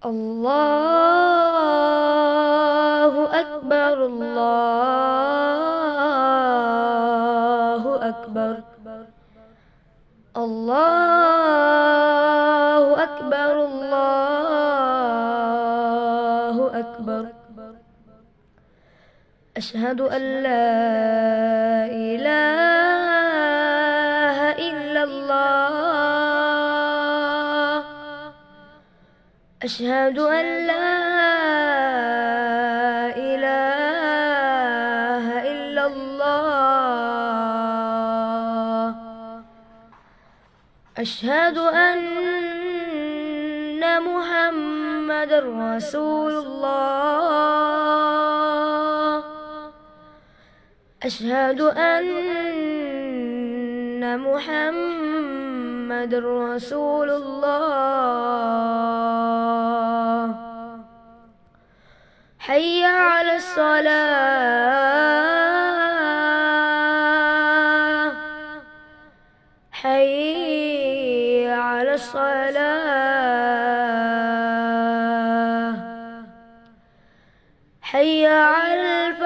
الله أكبر، الله أكبر، الله أكبر، الله أكبر. أشهد أن لا إله إلا الله، أشهد أن لا إله إلا الله، أشهد أن محمد رسول الله، أشهد أن محمد رسول الله. حي على الصلاة، حي على الصلاة، حي على الفلاح.